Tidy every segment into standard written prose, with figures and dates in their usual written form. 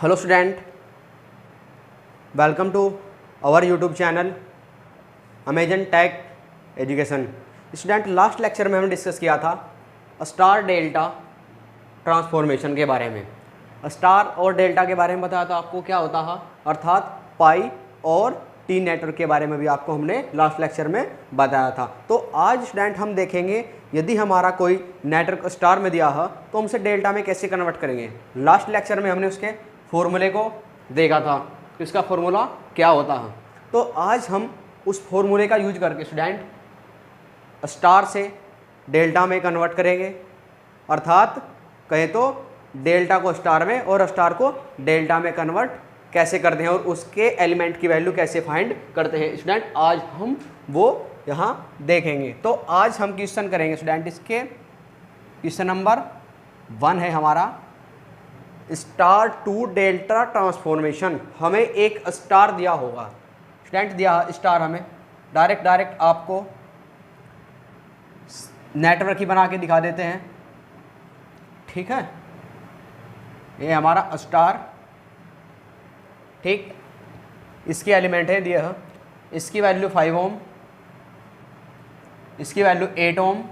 Hello student, welcome to our YouTube channel Amazon tech education. Student, last lecture में हमने discuss किया था star delta transformation के बारे में। स्टार और डेल्टा के बारे में बताया था आपको क्या होता है, अर्थात पाई और टी नेटवर्क के बारे में भी आपको हमने लास्ट लेक्चर में बताया था। तो आज स्टूडेंट हम देखेंगे यदि हमारा कोई नेटवर्क स्टार में दिया है तो हम उसे डेल्टा में कैसे कन्वर्ट करेंगे। लास्ट लेक्चर में हमने उसके फॉर्मूले को देखा था, इसका फॉर्मूला क्या होता है। तो आज हम उस फॉर्मूले का यूज करके स्टूडेंट स्टार से डेल्टा में कन्वर्ट करेंगे, अर्थात कहें तो डेल्टा को स्टार में और स्टार को डेल्टा में कन्वर्ट कैसे करते हैं और उसके एलिमेंट की वैल्यू कैसे फाइंड करते हैं। स्टूडेंट आज हम वो यहाँ देखेंगे। तो आज हम क्वेश्चन करेंगे स्टूडेंट, इसके क्वेश्चन नंबर 1 है हमारा स्टार टू डेल्टा ट्रांसफॉर्मेशन। हमें एक स्टार दिया होगा स्टूडेंट, दिया स्टार हमें डायरेक्ट आपको नेटवर्क ही बना के दिखा देते हैं, ठीक है। ये हमारा स्टार, ठीक, इसकी एलिमेंट है दिया है, इसकी वैल्यू 5 ओम, इसकी वैल्यू 8 ओम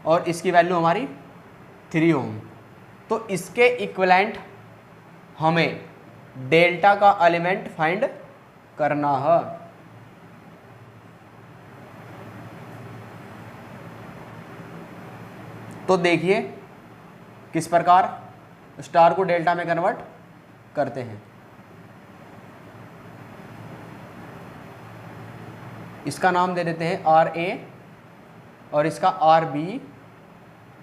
और इसकी वैल्यू हमारी 3 ओम। तो इसके इक्विवेलेंट हमें डेल्टा का एलिमेंट फाइंड करना है। तो देखिए किस प्रकार स्टार को डेल्टा में कन्वर्ट करते हैं। इसका नाम दे देते हैं RA और इसका RB।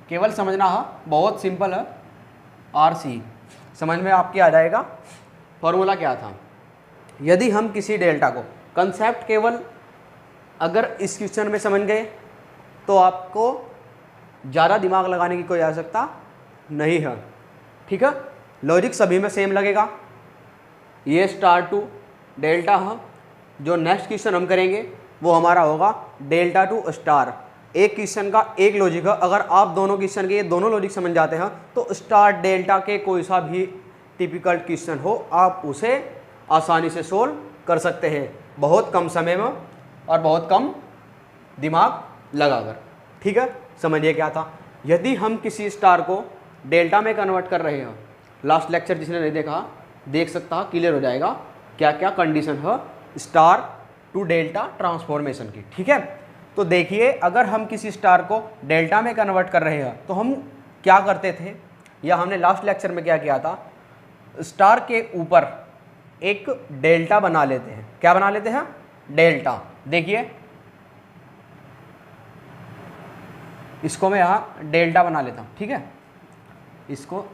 केवल समझना है, बहुत सिंपल है। RC समझ में आपके आ जाएगा फॉर्मूला क्या था। यदि हम किसी डेल्टा को कंसेप्ट केवल अगर इस क्वेश्चन में समझ गए तो आपको ज़्यादा दिमाग लगाने की कोई आवश्यकता नहीं है, ठीक है। लॉजिक सभी में सेम लगेगा। ये स्टार टू डेल्टा है। जो नेक्स्ट क्वेश्चन हम करेंगे वो हमारा होगा डेल्टा टू स्टार। एक क्वेश्चन का एक लॉजिक है। अगर आप दोनों क्वेश्चन के ये दोनों लॉजिक समझ जाते हैं तो स्टार डेल्टा के कोई सा भी टिपिकल क्वेश्चन हो आप उसे आसानी से सोल्व कर सकते हैं, बहुत कम समय में और बहुत कम दिमाग लगाकर, ठीक है। समझिए क्या था। यदि हम किसी स्टार को डेल्टा में कन्वर्ट कर रहे हैं, लास्ट लेक्चर जिसने नहीं देखा देख सकता, क्लियर हो जाएगा क्या क्या कंडीशन है स्टार टू डेल्टा ट्रांसफॉर्मेशन की, ठीक है। तो देखिए, अगर हम किसी स्टार को डेल्टा में कन्वर्ट कर रहे हैं तो हम क्या करते थे, या हमने लास्ट लेक्चर में क्या किया था, स्टार के ऊपर एक डेल्टा बना लेते हैं। क्या बना लेते हैं? डेल्टा। देखिए इसको मैं यहाँ डेल्टा बना लेता हूँ, ठीक है। इसको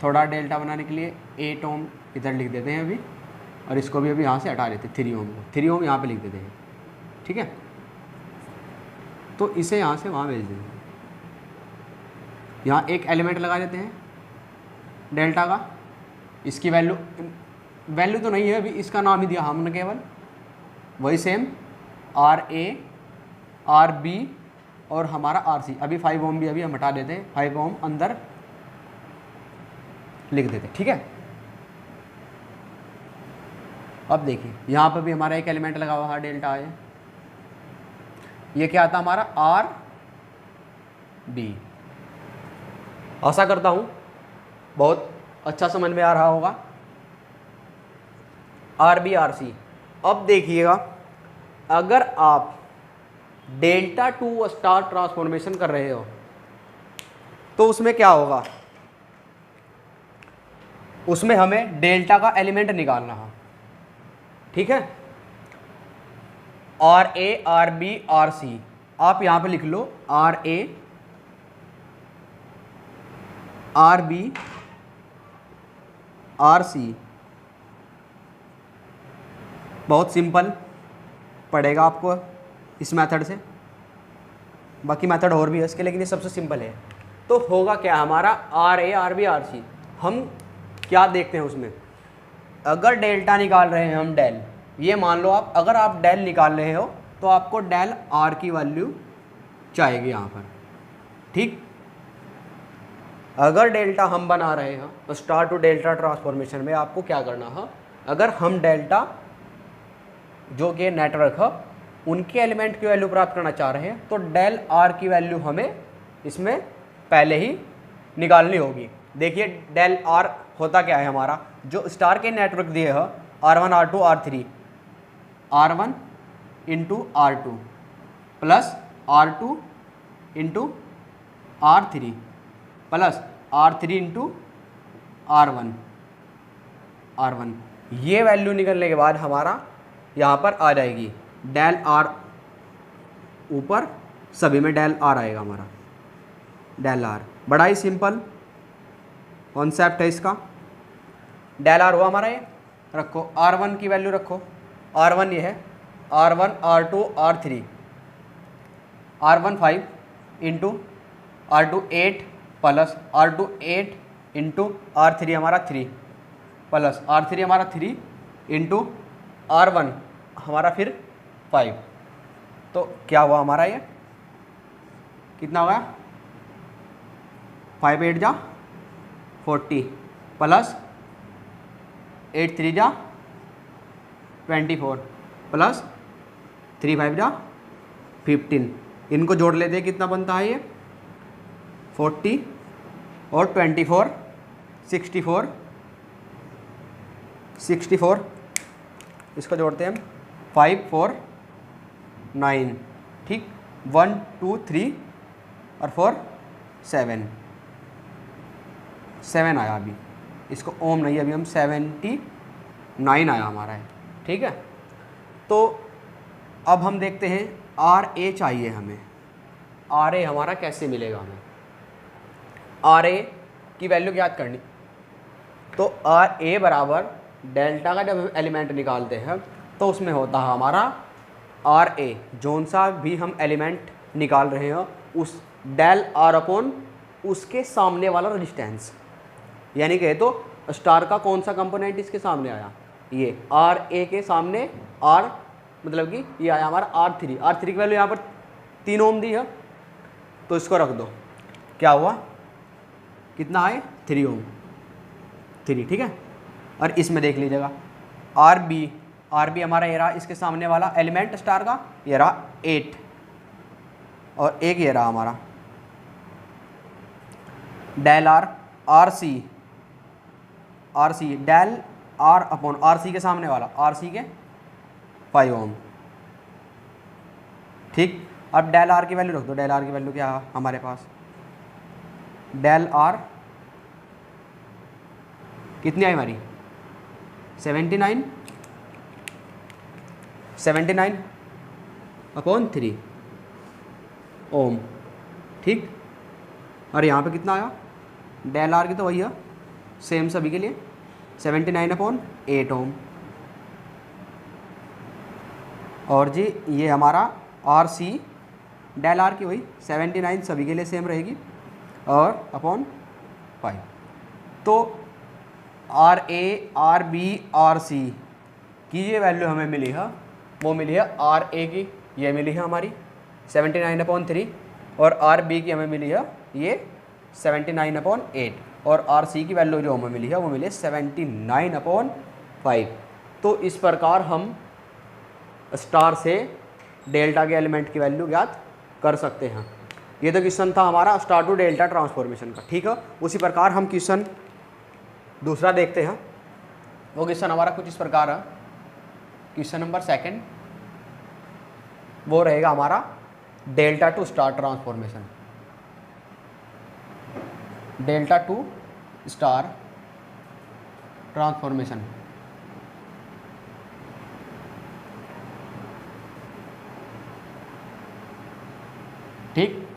थोड़ा डेल्टा बनाने के लिए 8 ओम इधर लिख देते हैं अभी, और इसको भी अभी यहाँ से हटा लेते हैं 3 ओम को, 3 ओम यहाँ पे लिख देते हैं, ठीक है। तो इसे यहाँ से वहाँ भेज देंगे। यहाँ एक एलिमेंट लगा देते हैं डेल्टा का। इसकी वैल्यू तो नहीं है अभी, इसका नाम ही दिया हमने केवल, वही सेम RA RB और हमारा RC। अभी 5 ओम भी अभी हम हटा देते हैं, 5 ओम अंदर लिख देते हैं, ठीक है। अब देखिए यहाँ पर भी हमारा एक एलिमेंट लगा हुआ है डेल्टा है। ये क्या आता हमारा RB। आशा करता हूँ बहुत अच्छा समझ में आ रहा होगा। RB RC। अब देखिएगा, अगर आप डेल्टा टू स्टार ट्रांसफॉर्मेशन कर रहे हो तो उसमें क्या होगा, उसमें हमें डेल्टा का एलिमेंट निकालना है, ठीक है। RA RB RC आप यहाँ पे लिख लो, RA RB RC। बहुत सिंपल पड़ेगा आपको इस मेथड से, बाकी मेथड और भी है इसके, लेकिन ये सबसे सिंपल है। तो होगा क्या हमारा RA RB RC। हम क्या देखते हैं उसमें, अगर डेल्टा निकाल रहे हैं हम डेल, ये मान लो आप, अगर आप डेल निकाल रहे हो तो आपको डेल R की वैल्यू चाहिए यहाँ पर, ठीक। अगर डेल्टा हम बना रहे हैं तो स्टार टू डेल्टा ट्रांसफॉर्मेशन में आपको क्या करना है, अगर हम डेल्टा जो कि नेटवर्क है उनके एलिमेंट की वैल्यू प्राप्त करना चाह रहे हैं तो डेल आर की वैल्यू हमें इसमें पहले ही निकालनी होगी। देखिए डेल आर होता क्या है, हमारा जो स्टार के नेटवर्क दिए है R1 R2 R3, R1 into R2 plus R2 into R3 plus R3 into R1, ये वैल्यू निकलने के बाद हमारा यहाँ पर आ जाएगी डेल आर, ऊपर सभी में डेल आर आएगा हमारा, डेल आर। बड़ा ही सिंपल कॉन्सेप्ट है इसका। डेल आर हुआ हमारा, ये रखो R1 की वैल्यू रखो, R1 ये है R1 R2 R3, R1 5 into R2 8 plus R2 8 into R3 हमारा 3 प्लस R3 हमारा 3 इंटू R1 हमारा फिर 5। तो क्या हुआ हमारा, ये कितना होगा, 5 8 जा 40 प्लस 8 3 जा 24 प्लस 3 5 जा 15। इनको जोड़ लेते हैं, कितना बनता है ये 40 और 24 64, इसको जोड़ते हैं हम 5 4 9, ठीक, 1 2 3 और 4 7 आया अभी, इसको ओम नहीं, अभी हम 79 आया हमारा है, ठीक है। तो अब हम देखते हैं आर ए चाहिए हमें, आर ए हमारा कैसे मिलेगा, हमें आर ए की वैल्यू ज्ञात करनी। तो आर ए बराबर डेल्टा का जब हम एलिमेंट निकालते हैं तो उसमें होता है हमारा आर ए, जोन सा भी हम एलिमेंट निकाल रहे हैं उस डेल आर अपॉन उसके सामने वाला रेजिस्टेंस, यानी कि तो स्टार का कौन सा कंपोनेंट इसके सामने आया, ये आर ए के सामने आर, मतलब कि ये आया हमारा R3 की वैल्यू यहाँ पर 3 ओम दी है, तो इसको रख दो, क्या हुआ, कितना आए 3 ओम, 3, ठीक है। और इसमें देख लीजिएगा आर बी हमारा ये रहा, इसके सामने वाला एलिमेंट स्टार का ये रहा 8 और एक ये रहा हमारा del R C del R upon R C के सामने वाला आर सी के 5 ओम, ठीक। अब डेल आर की वैल्यू रख दो, डेल आर की वैल्यू क्या है हमारे पास, डेल आर कितनी आई हमारी 79 अपॉन 3 ओम, ठीक। और यहाँ पे कितना आया, डेल आर की तो वही है सेम सभी के लिए 79 अपॉन 8 ओम, और जी ये हमारा आर सी डेल आर की वही 79 सभी के लिए सेम रहेगी और अपॉन 5। तो R A R B R C की ये वैल्यू हमें मिली है, वो मिली है आर ए की, ये मिली है हमारी 79 अपॉन 3, और आर बी की हमें मिली है ये 79 अपॉन 8, और आर सी की वैल्यू जो हमें मिली है वो मिली है 79 अपॉन 5। तो इस प्रकार हम स्टार से डेल्टा के एलिमेंट की वैल्यू ज्ञात कर सकते हैं। ये तो क्वेश्चन था हमारा स्टार टू डेल्टा ट्रांसफॉर्मेशन का, ठीक है। उसी प्रकार हम क्वेश्चन दूसरा देखते हैं। वो क्वेश्चन हमारा कुछ इस प्रकार है, क्वेश्चन नंबर 2 वो रहेगा हमारा delta two star transformation, delta two star transformation. ठीक,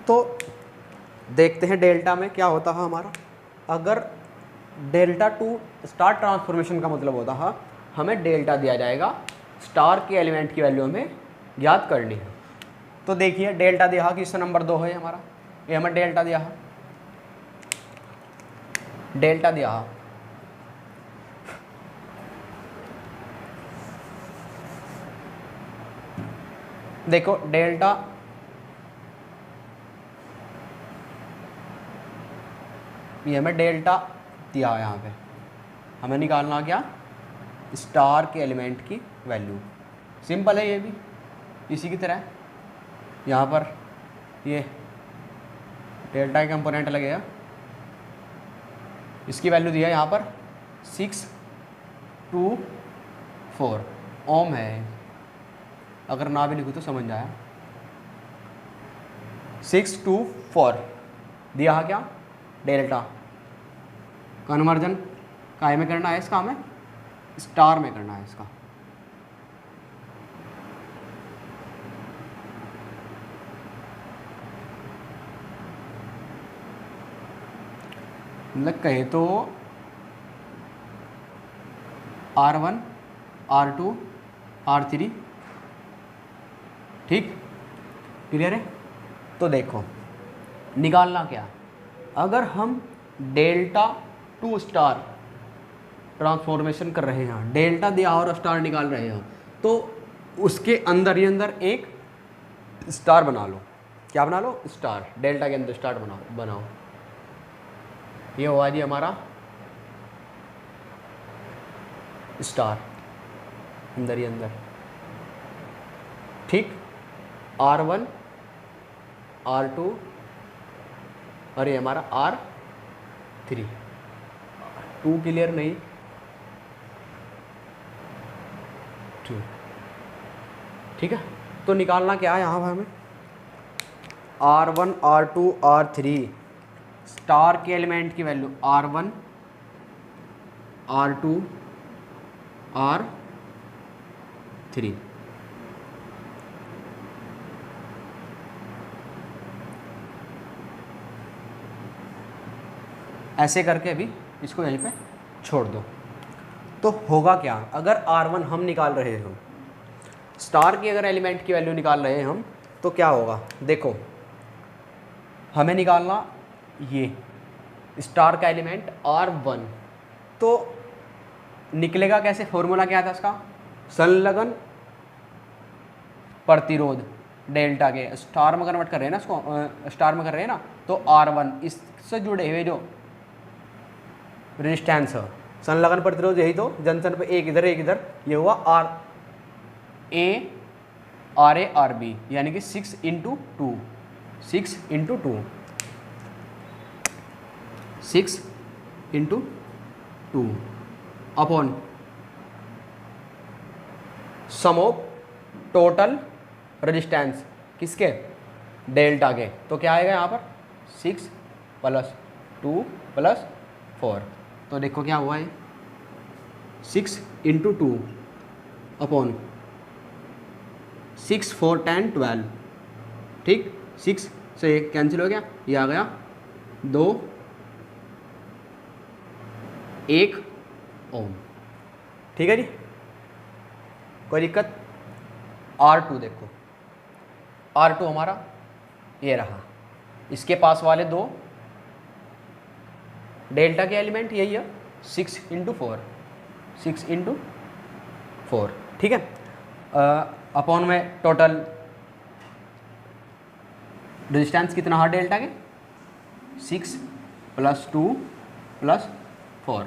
तो देखते हैं डेल्टा में क्या होता है हमारा। अगर डेल्टा टू स्टार ट्रांसफॉर्मेशन का मतलब होता है हमें डेल्टा दिया जाएगा, स्टार के एलिमेंट की वैल्यू हमें ज्ञात करनी है। तो देखिए डेल्टा दिया है, क्वेश्चन नंबर 2 है हमारा, ये हमें डेल्टा दिया है, डेल्टा दिया है देखो डेल्टा ये हमें डेल्टा दिया है यहाँ पे, हमें निकालना क्या, स्टार के एलिमेंट की वैल्यू। सिंपल है ये भी, इसी की तरह यहाँ पर ये डेल्टा का कंपोनेंट लगेगा, इसकी वैल्यू दिया है यहाँ पर 624 ओम है, अगर ना भी लिखूँ तो समझ जाए। 624 दिया है क्या, डेल्टा। कन्वर्जन काय में करना है इसका, हमें स्टार में करना है इसका। मतलब कहे तो R1 R2 R3, ठीक, क्लियर है। तो देखो निकालना क्या, अगर हम डेल्टा टू स्टार ट्रांसफॉर्मेशन कर रहे हैं, डेल्टा दिया और स्टार निकाल रहे हैं, तो उसके अंदर ही अंदर एक स्टार बना लो। क्या बना लो, स्टार। डेल्टा के अंदर स्टार बनाओ। ये हुआ जी हमारा स्टार, अंदर ही अंदर, ठीक। R1 R2 और ये हमारा R3, 2 क्लियर नहीं, 2, ठीक है। तो निकालना क्या है यहाँ पर हमें, R1 R2 R3 स्टार के एलिमेंट की वैल्यू R1 R2 R3। ऐसे करके अभी इसको यहीं पे छोड़ दो। तो होगा क्या, अगर R1 हम निकाल रहे हैं, स्टार की अगर एलिमेंट की वैल्यू निकाल रहे हैं हम, तो क्या होगा, देखो हमें निकालना ये स्टार का एलिमेंट R1, तो निकलेगा कैसे, फॉर्मूला क्या था इसका, संलग्न प्रतिरोध डेल्टा के स्टार में कन्वर्ट कर रहे हैं ना इसको, स्टार में कर रहे हैं ना, तो R1 इससे जुड़े हुए जो रेजिस्टेंस है, संलग्न प्रतिरोध यही तो, जंक्शन पे एक इधर एक इधर, ये हुआ RA यानी कि 6 × 2 6 × 2 6 × 2 upon sum of total resistance किसके, डेल्टा के। तो क्या आएगा यहाँ पर 6 + 2 + 4, तो देखो क्या हुआ है, 6 × 2 अपॉन 6 4 10 12, ठीक। 6 से कैंसिल हो गया, ये आ गया 2 1 ओम, ठीक है जी, कोई दिक्कत। R2 देखो, R2 हमारा ये रहा, इसके पास वाले दो डेल्टा के एलिमेंट यही है, 6 × 4 6 × 4, ठीक है। अपॉन में टोटल रेजिस्टेंस कितना है डेल्टा के, 6 + 2 + 4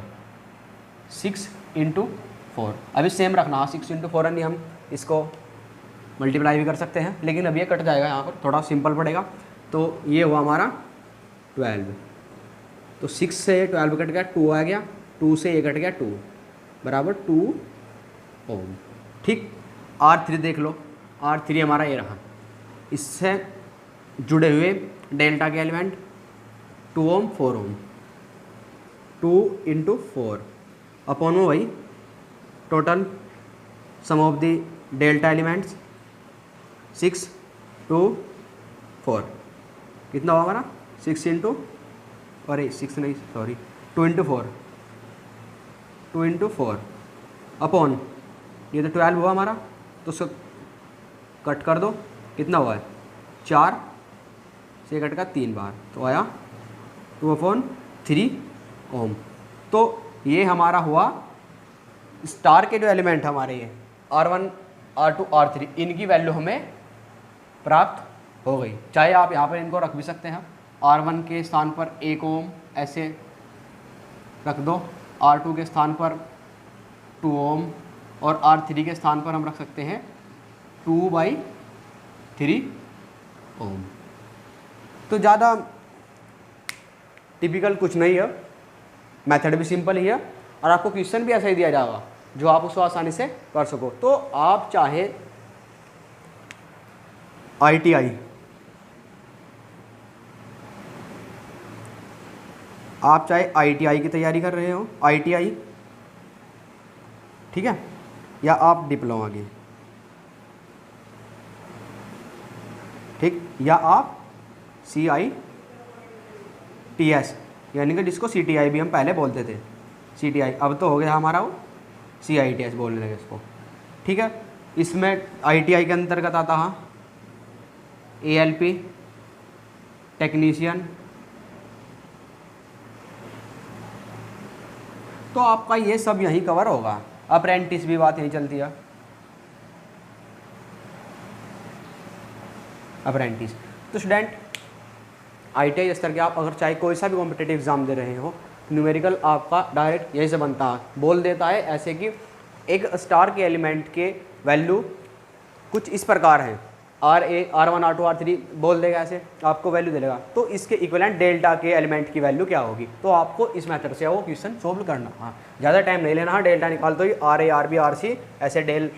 6 × 4। अभी सेम रखना, 6 × 4 यानी हम इसको मल्टीप्लाई भी कर सकते हैं, लेकिन अब ये कट जाएगा, यहाँ पर थोड़ा सिंपल पड़ेगा। तो ये हुआ हमारा 12, तो 6 से 12 कट गया, 2 आ गया, 2 से ये कट गया 2 बराबर 2 ओम, ठीक। R3 देख लो, R3 हमारा ये रहा, इससे जुड़े हुए डेल्टा के एलिमेंट 2 ओम 4 ओम, 2 × 4 अपॉन में वही total sum of the delta elements 6 2 4, कितना होगा हमारा 6 × अरे 6 नहीं सॉरी 2 × 4 2 × 4 अपॉन ये तो 12 हुआ हमारा, तो उसको कट कर दो, कितना हुआ है 4 से कट का 3 बार, तो आया 2/3 ओम। तो ये हमारा हुआ स्टार के जो एलिमेंट हमारे ये R1 R2 R3, इनकी वैल्यू हमें प्राप्त हो गई। चाहे आप यहाँ पर इनको रख भी सकते हैं, R1 के स्थान पर 1 ओम ऐसे रख दो, R2 के स्थान पर 2 ओम और R3 के स्थान पर हम रख सकते हैं 2/3 ओम। तो ज़्यादा टिपिकल कुछ नहीं है, मेथड भी सिंपल ही है और आपको क्वेश्चन भी ऐसा ही दिया जाएगा जो आप उसको आसानी से कर सको। तो आप चाहे ITI, आप चाहे ITI की तैयारी कर रहे हो, ITI, ठीक है, या आप डिप्लोमा की, ठीक, या आप CITS यानी कि जिसको CTI भी हम पहले बोलते थे, CTI अब तो हो गया हमारा वो CITS बोलने लगे इसको, ठीक है। इसमें ITI के अंतर्गत आता है ALP टेक्नीशियन। तो आपका ये सब यहीं कवर होगा। अप्रेंटिस भी बात यहीं चलती है, अप्रेंटिस। तो स्टूडेंट ITI स्तर के आप अगर चाहे कोई सा भी कॉम्पिटिटिव एग्जाम दे रहे हो, न्यूमेरिकल आपका डायरेक्ट यहीं से बनता है, बोल देता है ऐसे कि एक स्टार के एलिमेंट के वैल्यू कुछ इस प्रकार हैं, RA R1 R2 R3 बोल देगा, ऐसे आपको वैल्यू दे देगा। तो इसके इक्विवेलेंट डेल्टा के एलिमेंट की वैल्यू क्या होगी, तो आपको इस मेथड से वो क्वेश्चन सोल्व करना। हाँ, ज़्यादा टाइम नहीं लेना, हाँ डेल्टा निकाल दो, RA RB RC ऐसे डेल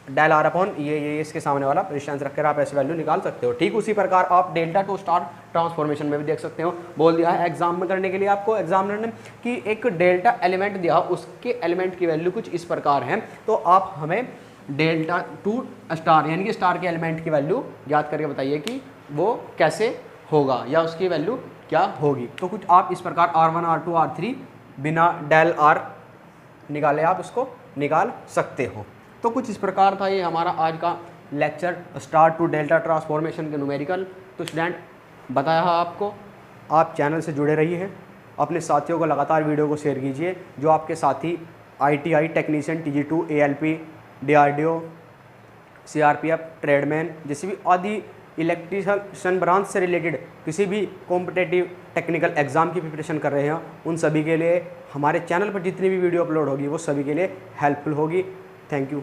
R अपॉन ये इसके सामने वाला रेजिस्टेंस रखकर आप ऐसे वैल्यू निकाल सकते हो। ठीक उसी प्रकार आप डेल्टा टू स्टार ट्रांसफॉर्मेशन में भी देख सकते हो। बोल दिया है एग्जाम में करने के लिए आपको, एग्जामिनर ने कि एक डेल्टा एलिमेंट दिया, उसके एलिमेंट की वैल्यू कुछ इस प्रकार है, तो आप हमें डेल्टा टू स्टार यानी कि स्टार के एलिमेंट की वैल्यू याद करके बताइए कि वो कैसे होगा या उसकी वैल्यू क्या होगी। तो कुछ आप इस प्रकार R1 R2 R3 बिना डेल R निकाले आप उसको निकाल सकते हो। तो कुछ इस प्रकार था ये हमारा आज का lecture, star to delta transformation के न्यूमेरिकल। तो स्टूडेंट बताया है आपको, आप चैनल से जुड़े रहिए, अपने साथियों को लगातार वीडियो को शेयर कीजिए। जो आपके साथी ITI technician TG2 ALP DRDO CRPF tradesman जैसी भी आदि इलेक्ट्रिशियन ब्रांच से रिलेटेड किसी भी कॉम्पिटेटिव टेक्निकल एग्जाम की प्रिपरेशन कर रहे हैं, उन सभी के लिए हमारे चैनल पर जितनी भी वीडियो अपलोड होगी वो सभी के लिए हेल्पफुल होगी। Thank you.